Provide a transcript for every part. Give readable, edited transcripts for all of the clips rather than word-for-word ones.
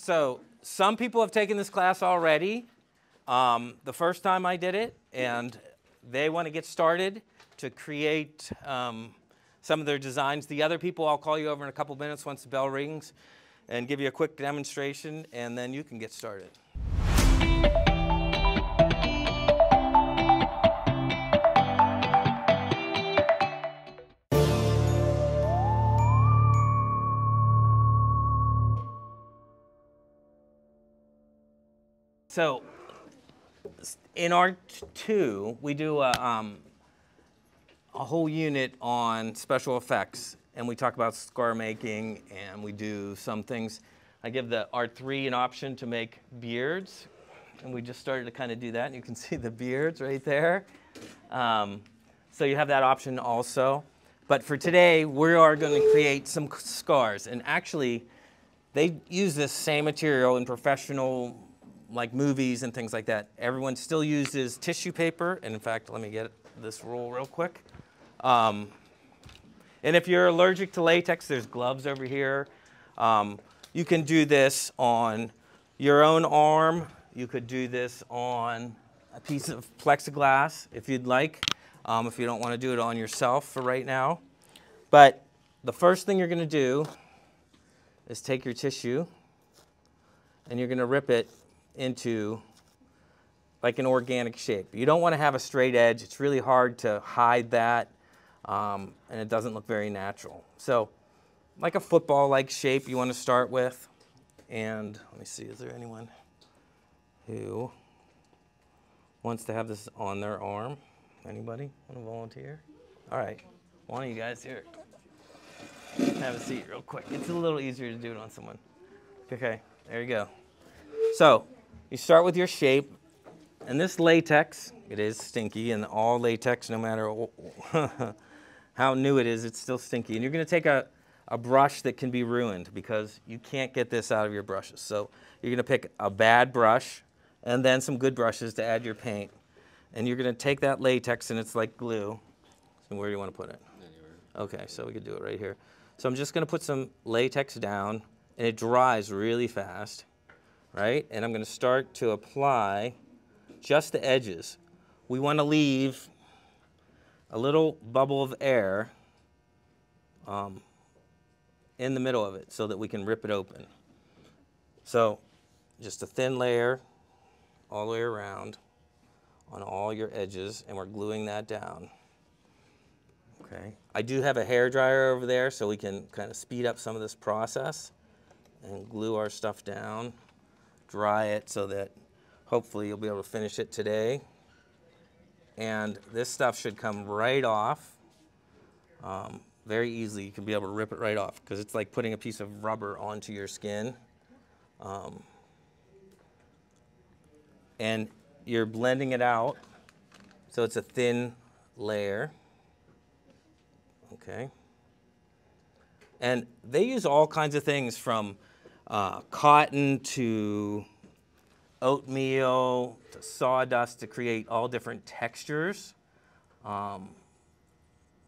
So some people have taken this class already. The first time I did it, and they want to get started to create some of their designs. The other people, I'll call you over in a couple minutes once the bell rings and give you a quick demonstration, and then you can get started. So in Art 2, we do a whole unit on special effects, and we talk about scar making, and we do some things. I give the Art 3 an option to make beards, and we just started to kind of do that, and you can see the beards right there. So you have that option also. But for today, we are going to create some scars, and actually, they use this same material in professional like movies and things like that. Everyone still uses tissue paper, and in fact, let me get this roll real quick. And if you're allergic to latex, there's gloves over here. You can do this on your own arm. You could do this on a piece of plexiglass if you'd like, if you don't want to do it on yourself for right now. But the first thing you're going to do is take your tissue, and you're going to rip it into like an organic shape. You don't want to have a straight edge. It's really hard to hide that, and it doesn't look very natural. So like a football-like shape you want to start with. And let me see, is there anyone who wants to have this on their arm? Anybody want to volunteer? All right, one of you guys here. Have a seat real quick. It's a little easier to do it on someone. Okay, there you go. So you start with your shape, and this latex, it is stinky, and all latex, no matter how new it is, it's still stinky. And you're going to take a brush that can be ruined because you can't get this out of your brushes. So you're going to pick a bad brush and then some good brushes to add your paint. And you're going to take that latex, and it's like glue. So where do you want to put it? Anywhere. Okay, so we could do it right here. So I'm just going to put some latex down, and it dries really fast. Right? And I'm going to start to apply just the edges. We want to leave a little bubble of air in the middle of it so that we can rip it open. So just a thin layer all the way around on all your edges, and we're gluing that down. Okay. I do have a hairdryer over there so we can kind of speed up some of this process and glue our stuff down. Dry it so that hopefully you'll be able to finish it today. And this stuff should come right off very easily. You can be able to rip it right off because it's like putting a piece of rubber onto your skin. And you're blending it out so it's a thin layer. Okay. And they use all kinds of things from cotton to oatmeal to sawdust to create all different textures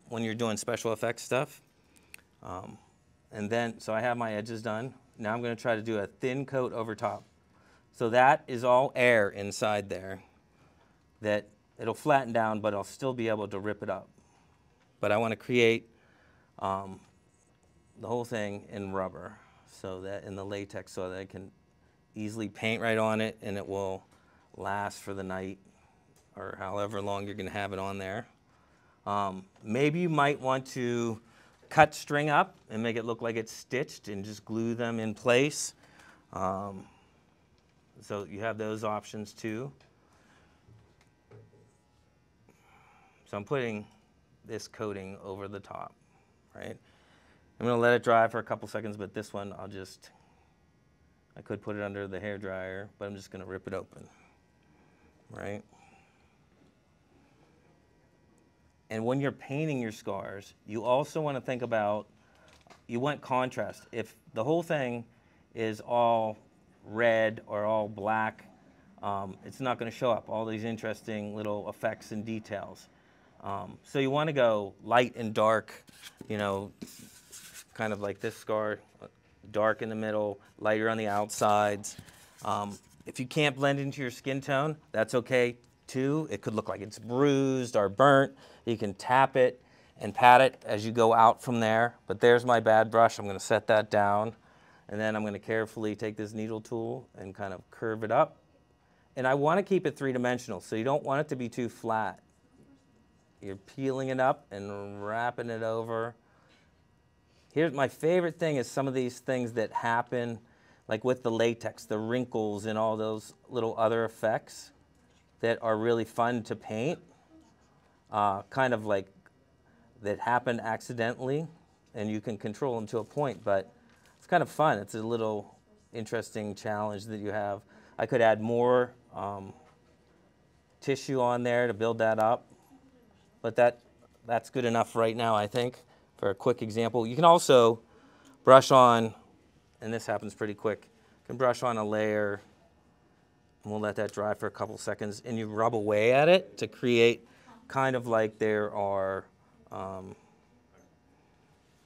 when you're doing special effects stuff. And then, so I have my edges done. Now I'm going to try to do a thin coat over top. So that is all air inside there that it'll flatten down, but I'll still be able to rip it up. But I want to create the whole thing in rubber, so that in the latex, so that I can easily paint right on it, and it will last for the night or however long you're going to have it on there. Maybe you might want to cut string up and make it look like it's stitched and just glue them in place. So you have those options too. So I'm putting this coating over the top, right? I'm going to let it dry for a couple seconds, but this one I could put it under the hair dryer, but I'm just going to rip it open, right? And when you're painting your scars, you also want to think about, you want contrast. If the whole thing is all red or all black, it's not going to show up all these interesting little effects and details. So you want to go light and dark, you know, kind of like this scar. dark in the middle, lighter on the outsides. If you can't blend into your skin tone, that's okay too. It could look like it's bruised or burnt. You can tap it and pat it as you go out from there. But there's my bad brush. I'm going to set that down. And then I'm going to carefully take this needle tool and kind of curve it up. And I want to keep it three-dimensional, so you don't want it to be too flat. You're peeling it up and wrapping it over. Here's my favorite thing is some of these things that happen, like with the latex, the wrinkles and all those little other effects that are really fun to paint, kind of like that happen accidentally, and you can control them to a point, but it's kind of fun. It's a little interesting challenge that you have. I could add more tissue on there to build that up, but that's good enough right now, I think, for a quick example. You can also brush on, and this happens pretty quick, you can brush on a layer, and we'll let that dry for a couple seconds, and you rub away at it to create kind of like there are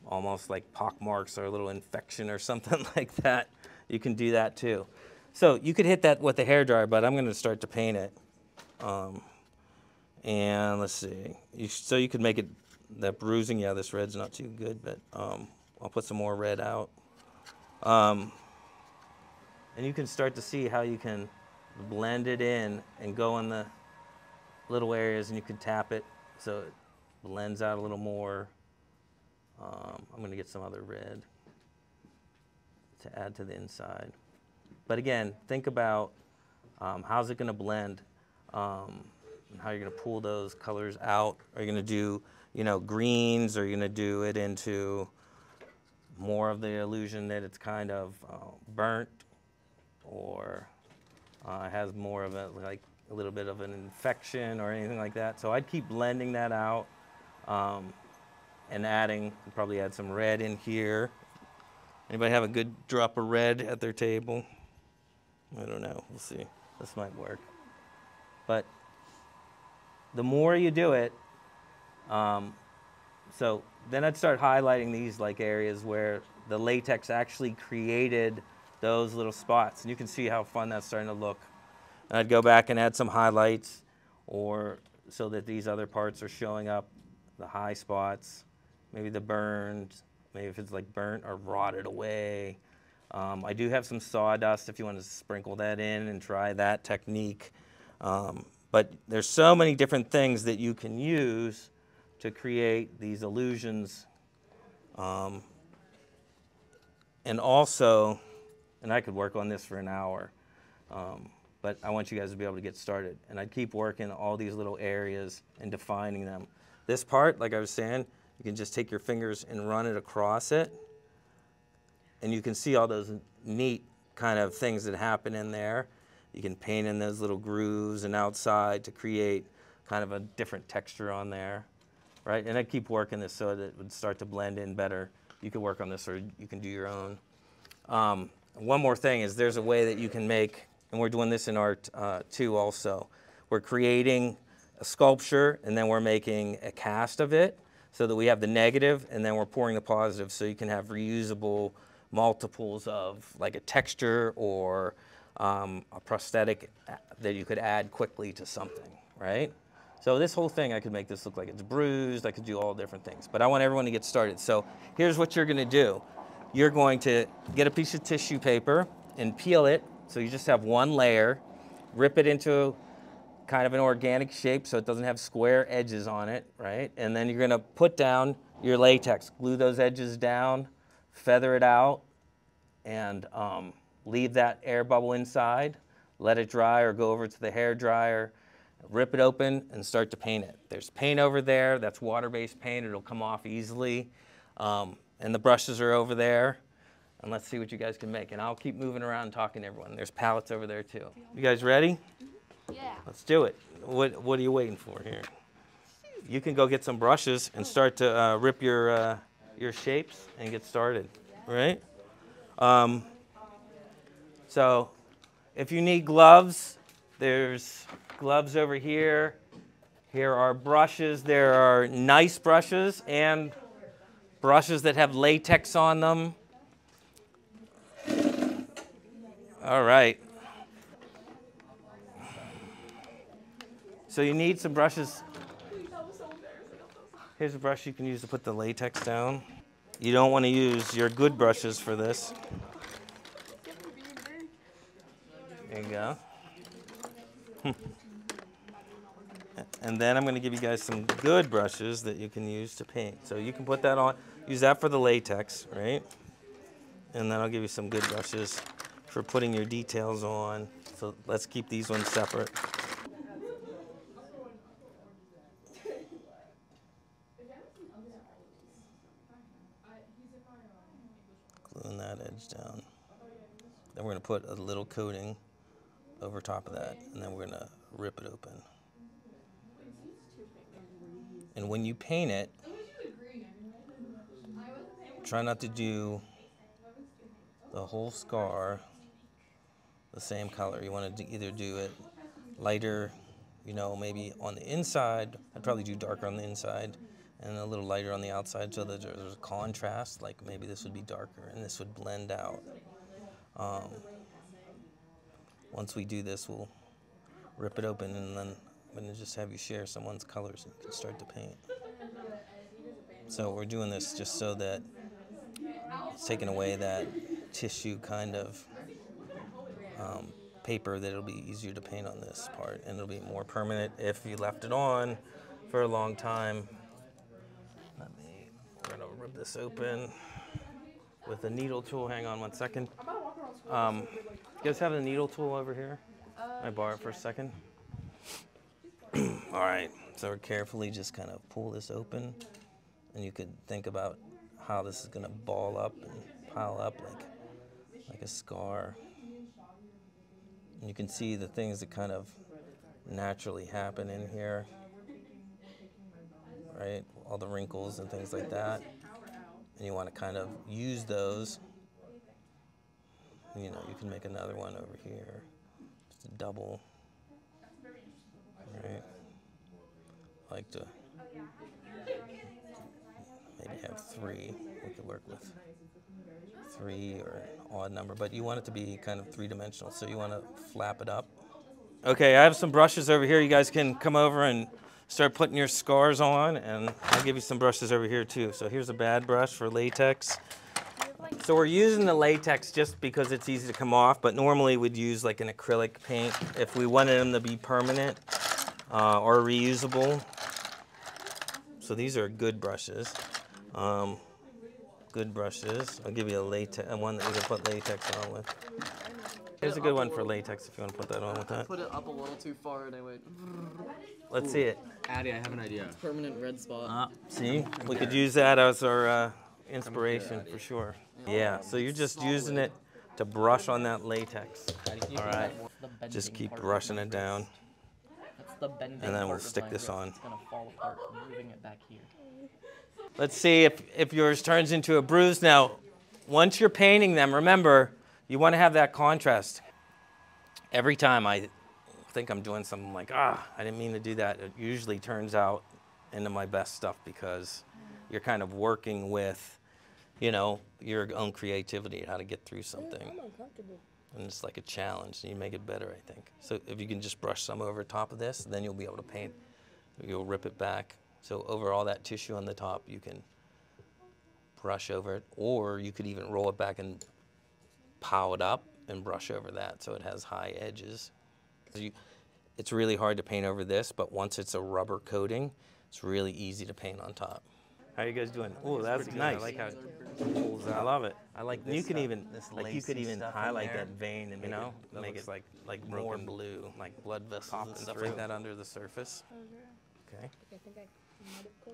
almost like pock marks or a little infection or something like that. You can do that too. So you could hit that with the hairdryer, but I'm going to start to paint it. And let's see. So you could make it, that bruising, yeah, this red's not too good, but I'll put some more red out. And you can start to see how you can blend it in and go in the little areas, and you can tap it so it blends out a little more. I'm going to get some other red to add to the inside. But again, think about how's it going to blend, and how you're going to pull those colors out. Are you going to do, you know, greens? Or are you going to do it into more of the illusion that it's kind of burnt, or has more of a, like a little bit of an infection or anything like that? So I'd keep blending that out, and adding, probably add some red in here. Anybody have a good drop of red at their table? I don't know, we'll see. This might work. But the more you do it, so then I'd start highlighting these like areas where the latex actually created those little spots. And you can see how fun that's starting to look. And I'd go back and add some highlights, or so that these other parts are showing up, the high spots, maybe the burned, maybe if it's like burnt or rotted away. I do have some sawdust if you want to sprinkle that in and try that technique. But there's so many different things that you can use to create these illusions. And also, and I could work on this for an hour, but I want you guys to be able to get started. And I'd keep working all these little areas and defining them. This part, like I was saying, you can just take your fingers and run it across it, and you can see all those neat kind of things that happen in there. You can paint in those little grooves and outside to create kind of a different texture on there, right? And I'd keep working this so that it would start to blend in better. You could work on this, or you can do your own. One more thing is there's a way that you can make, and we're doing this in art too also. We're creating a sculpture, and then we're making a cast of it so that we have the negative, and then we're pouring the positive, so you can have reusable multiples of like a texture or a prosthetic that you could add quickly to something, right? So this whole thing, I could make this look like it's bruised. I could do all different things, but I want everyone to get started. So here's what you're going to do. You're going to get a piece of tissue paper and peel it, so you just have one layer, rip it into kind of an organic shape so it doesn't have square edges on it, right? And then you're going to put down your latex, glue those edges down, feather it out, and leave that air bubble inside, let it dry, or go over to the hair dryer, rip it open, and start to paint it. There's paint over there. That's water-based paint. It'll come off easily. And the brushes are over there. And let's see what you guys can make. And I'll keep moving around and talking to everyone. There's palettes over there, too. You guys ready? Yeah. Let's do it. What are you waiting for here? You can go get some brushes and start to rip your shapes and get started, right? So if you need gloves, there's gloves over here. Here are brushes. There are nice brushes and brushes that have latex on them. All right. So you need some brushes. Here's a brush you can use to put the latex down. You don't want to use your good brushes for this. There you go. And then I'm going to give you guys some good brushes that you can use to paint. So you can put that on, use that for the latex, right? And then I'll give you some good brushes for putting your details on. So let's keep these ones separate. Gluing that edge down. Then we're going to put a little coating over top of that, and then we're going to rip it open. And when you paint it, try not to do the whole scar the same color. You want to either do it lighter, you know, maybe on the inside. I'd probably do darker on the inside and a little lighter on the outside so that there's a contrast. Like maybe this would be darker and this would blend out. Once we do this, we'll rip it open, and then I'm going to just have you share someone's colors and you can start to paint. So we're doing this just so that it's taking away that tissue kind of paper, that it'll be easier to paint on this part, and it'll be more permanent if you left it on for a long time. We're going to rip this open with a needle tool. Hang on one second. You guys have the needle tool over here? I borrow it for a second. All right, so we're carefully just kind of pull this open, and you could think about how this is going to ball up and pile up like a scar. And you can see the things that kind of naturally happen in here, right? All the wrinkles and things like that. And you want to kind of use those. You know, you can make another one over here, just a double, right? I like to maybe have 3. We could work with 3 or an odd number, but you want it to be kind of 3-dimensional, so you want to flap it up. Okay, I have some brushes over here. You guys can come over and start putting your scars on, and I'll give you some brushes over here too. So here's a bad brush for latex. So we're using the latex just because it's easy to come off, but normally we'd use like an acrylic paint if we wanted them to be permanent or reusable. So these are good brushes. Good brushes. I'll give you a latex, one that you can put latex on with. Here's a good one for latex if you want to put that on with that. Put it up a little too far and I went. Let's see it. Addy, I have an idea. It's permanent red spot. See, we could use that as our inspiration for sure. Yeah, so you're just using it to brush on that latex. All right, just keep brushing it down. And then we'll stick this on. It's gonna fall apart. I'm moving it back here. Let's see if yours turns into a bruise. Now, once you're painting them, remember, you want to have that contrast. Every time I think I'm doing something like, I didn't mean to do that, it usually turns out into my best stuff because you're kind of working with, you know, your own creativity, how to get through something. I'm uncomfortable. And it's like a challenge, and you make it better, I think. So if you can just brush some over top of this, then you'll be able to paint. You'll rip it back. So over all that tissue on the top, you can brush over it, or you could even roll it back and pile it up and brush over that so it has high edges. It's really hard to paint over this, but once it's a rubber coating, it's really easy to paint on top. How are you guys doing? Oh, that's nice. I like how it pulls out. I love it. I like this. You can even highlight that vein and make it like more blue, like blood vessels and stuff like that under the surface. Okay.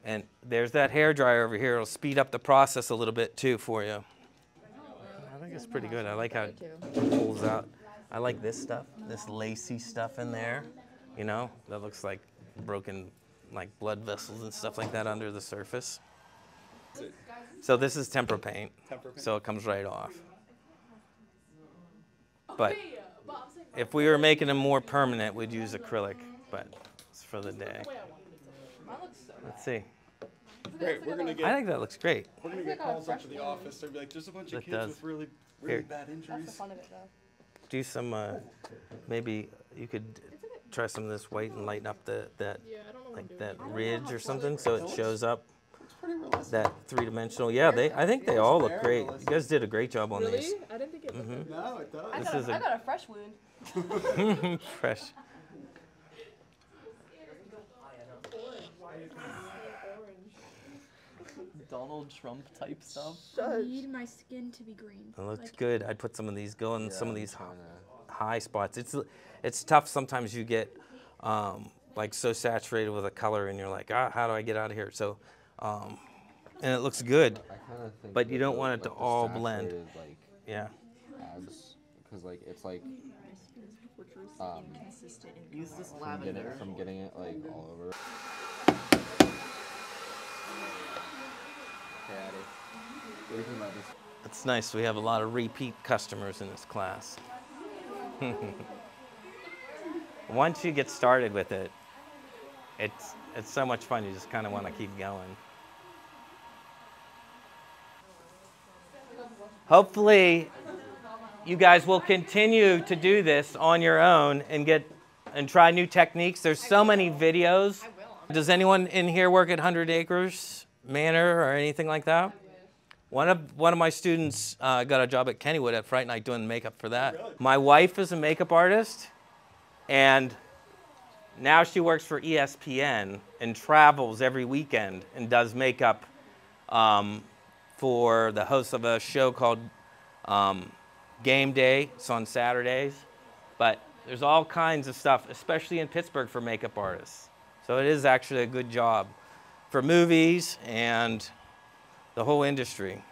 And there's that hair dryer over here. It'll speed up the process a little bit too for you. I think it's pretty good. I like how it pulls out. I like this stuff, this lacy stuff in there. You know, that looks like broken, like blood vessels and stuff like that under the surface. So this is tempera paint, so it comes right off. But if we were making them more permanent, we'd use acrylic, but it's for the day. Let's see. Great, we're gonna get. I think that looks great. We're gonna get calls up to the office. They'll be like, "There's a bunch of kids with really bad injuries." That's the fun of it, though. do some, maybe you could try some of this white and lighten up that like that ridge or something so it shows up that three-dimensional. Yeah, I think they all look great. You guys did a great job on these. I didn't think it looked No, it does. I got a fresh wound. Fresh. Donald Trump type stuff. I need my skin to be green. It looks good. I'd put some of these, go in some of these high spots. It's tough sometimes you get like so saturated with a color and you're like, how do I get out of here? So, and it looks good, but you don't want it to all blend. Like, yeah. Adds, because like it's like Use this lavender. from getting it like all over. Hey, Addy. What do you think about this? It's nice. We have a lot of repeat customers in this class. Once you get started with it, it's so much fun. You just kind of want to keep going. Hopefully, you guys will continue to do this on your own and try new techniques. There's so many videos. Does anyone in here work at 100 Acres Manor or anything like that? One of my students got a job at Kennywood at Fright Night doing makeup for that. Really? My wife is a makeup artist, and now she works for ESPN and travels every weekend and does makeup for the host of a show called Game Day. It's on Saturdays. But there's all kinds of stuff, especially in Pittsburgh, for makeup artists. So it is actually a good job for movies and the whole industry.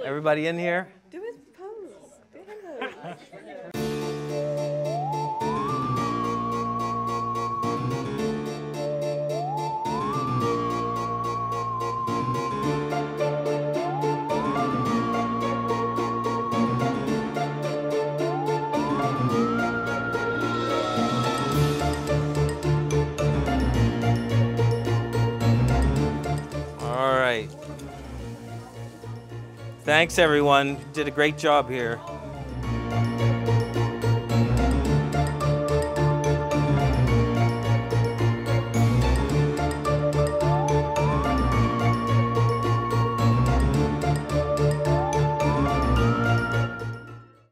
Everybody in here? Do his pose. Do him pose. Thanks, everyone. You did a great job here.